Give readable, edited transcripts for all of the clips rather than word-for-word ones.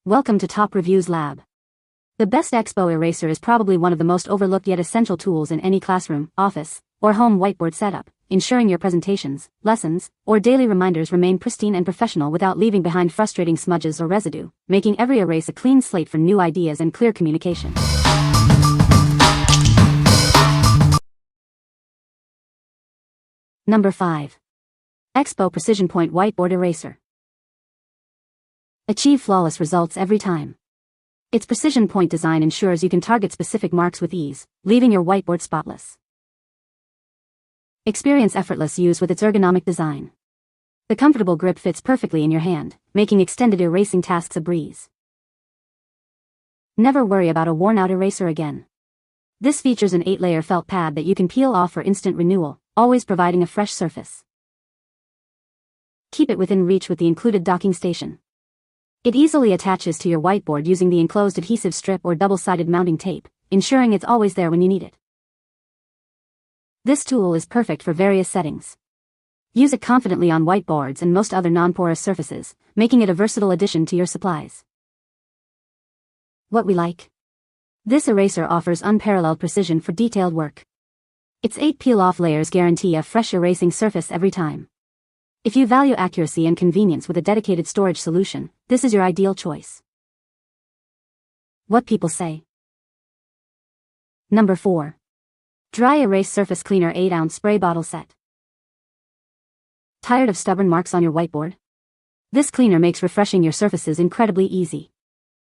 Welcome to Top Reviews Lab. The best Expo Eraser is probably one of the most overlooked yet essential tools in any classroom, office, or home whiteboard setup, ensuring your presentations, lessons, or daily reminders remain pristine and professional without leaving behind frustrating smudges or residue, making every erase a clean slate for new ideas and clear communication. Number 5. Expo Precision Point Whiteboard Eraser. Achieve flawless results every time. Its precision point design ensures you can target specific marks with ease, leaving your whiteboard spotless. Experience effortless use with its ergonomic design. The comfortable grip fits perfectly in your hand, making extended erasing tasks a breeze. Never worry about a worn-out eraser again. This features an 8-layer felt pad that you can peel off for instant renewal, always providing a fresh surface. Keep it within reach with the included docking station. It easily attaches to your whiteboard using the enclosed adhesive strip or double-sided mounting tape, ensuring it's always there when you need it. This tool is perfect for various settings. Use it confidently on whiteboards and most other non-porous surfaces, making it a versatile addition to your supplies. What we like? This eraser offers unparalleled precision for detailed work. Its 8 peel-off layers guarantee a fresh erasing surface every time. If you value accuracy and convenience with a dedicated storage solution, this is your ideal choice. What people say. Number 4. Dry Erase Surface Cleaner 8-ounce Spray Bottle Set. Tired of stubborn marks on your whiteboard? This cleaner makes refreshing your surfaces incredibly easy.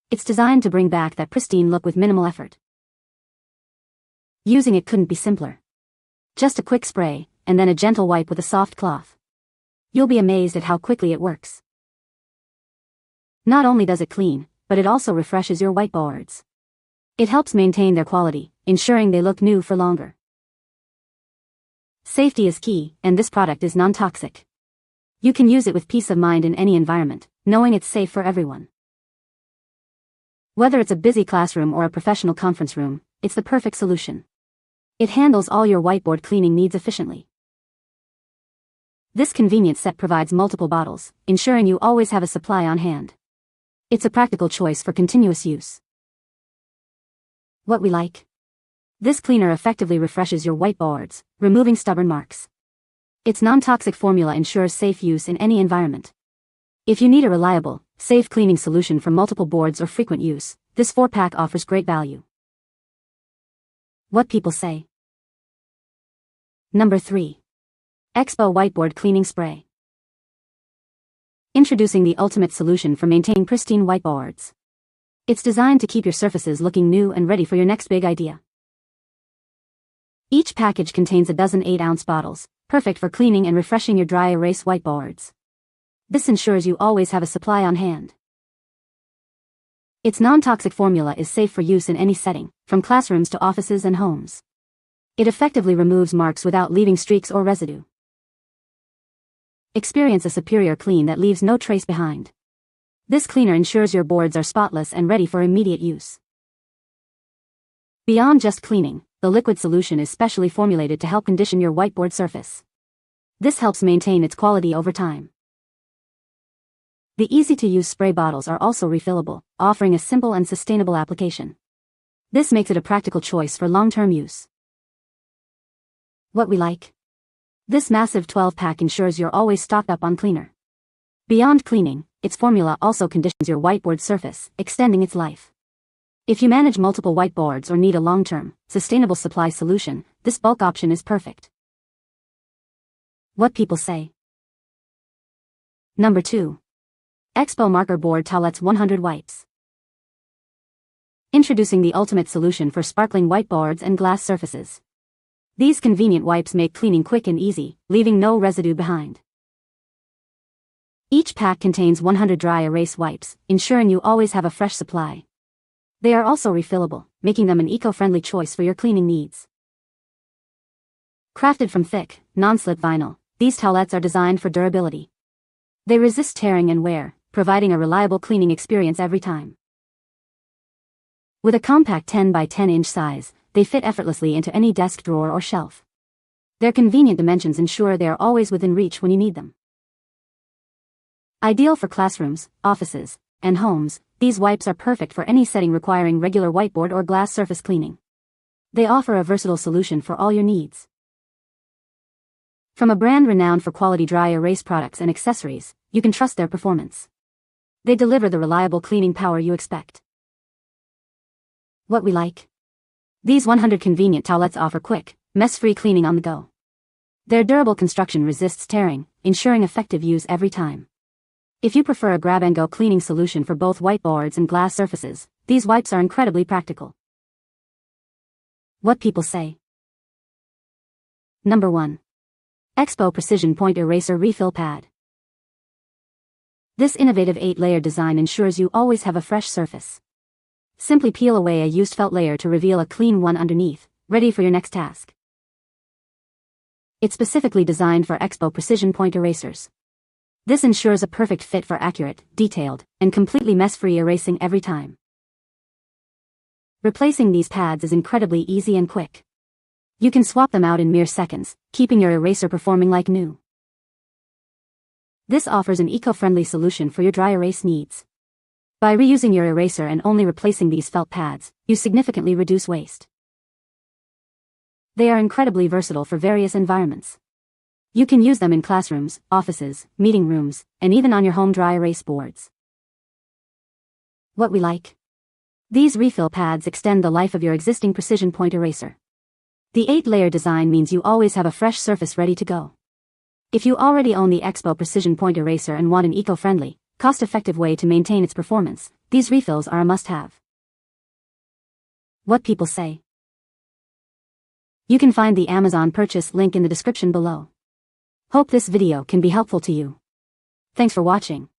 It's designed to bring back that pristine look with minimal effort. Using it couldn't be simpler. Just a quick spray, and then a gentle wipe with a soft cloth. You'll be amazed at how quickly it works. Not only does it clean, but it also refreshes your whiteboards. It helps maintain their quality, ensuring they look new for longer. Safety is key, and this product is non-toxic. You can use it with peace of mind in any environment, knowing it's safe for everyone. Whether it's a busy classroom or a professional conference room, it's the perfect solution. It handles all your whiteboard cleaning needs efficiently. This convenient set provides multiple bottles, ensuring you always have a supply on hand. It's a practical choice for continuous use. What we like? This cleaner effectively refreshes your whiteboards, removing stubborn marks. Its non-toxic formula ensures safe use in any environment. If you need a reliable, safe cleaning solution for multiple boards or frequent use, this 4-pack offers great value. What people say. Number 3. Expo Whiteboard Cleaning Spray. Introducing the ultimate solution for maintaining pristine whiteboards. It's designed to keep your surfaces looking new and ready for your next big idea. Each package contains a dozen 8-ounce bottles, perfect for cleaning and refreshing your dry erase whiteboards. This ensures you always have a supply on hand. Its non-toxic formula is safe for use in any setting, from classrooms to offices and homes. It effectively removes marks without leaving streaks or residue. Experience a superior clean that leaves no trace behind. This cleaner ensures your boards are spotless and ready for immediate use. Beyond just cleaning, the liquid solution is specially formulated to help condition your whiteboard surface. This helps maintain its quality over time. The easy-to-use spray bottles are also refillable, offering a simple and sustainable application. This makes it a practical choice for long-term use. What we like? This massive 12-pack ensures you're always stocked up on cleaner. Beyond cleaning, its formula also conditions your whiteboard surface, extending its life. If you manage multiple whiteboards or need a long-term, sustainable supply solution, this bulk option is perfect. What people say. Number 2. Expo Marker Board Towlettes 100 Wipes. Introducing the ultimate solution for sparkling whiteboards and glass surfaces. These convenient wipes make cleaning quick and easy, leaving no residue behind. Each pack contains 100 dry erase wipes, ensuring you always have a fresh supply. They are also refillable, making them an eco-friendly choice for your cleaning needs. Crafted from thick, non-slip vinyl, these towelettes are designed for durability. They resist tearing and wear, providing a reliable cleaning experience every time. With a compact 10 by 10 inch size, they fit effortlessly into any desk drawer or shelf. Their convenient dimensions ensure they are always within reach when you need them. Ideal for classrooms, offices, and homes, These wipes are perfect for any setting requiring regular whiteboard or glass surface cleaning. They offer a versatile solution for all your needs. From a brand renowned for quality dry erase products and accessories, you can trust their performance. They deliver the reliable cleaning power you expect. What we like? These 100 convenient towelettes offer quick, mess-free cleaning on the go. Their durable construction resists tearing, ensuring effective use every time. If you prefer a grab-and-go cleaning solution for both whiteboards and glass surfaces, these wipes are incredibly practical. What people say. Number 1. Expo Precision Point Eraser Refill Pad. This innovative 8-layer design ensures you always have a fresh surface. Simply peel away a used felt layer to reveal a clean one underneath, ready for your next task. It's specifically designed for Expo Precision Point erasers. This ensures a perfect fit for accurate, detailed, and completely mess-free erasing every time. Replacing these pads is incredibly easy and quick. You can swap them out in mere seconds, keeping your eraser performing like new. This offers an eco-friendly solution for your dry erase needs. By reusing your eraser and only replacing these felt pads, you significantly reduce waste. They are incredibly versatile for various environments. You can use them in classrooms, offices, meeting rooms, and even on your home dry erase boards. What we like? These refill pads extend the life of your existing precision point eraser. The 8-layer design means you always have a fresh surface ready to go. If you already own the Expo Precision Point Eraser and want an eco-friendly, cost-effective way to maintain its performance, these refills are a must-have. What people say. You can find the Amazon purchase link in the description below. Hope this video can be helpful to you. Thanks for watching.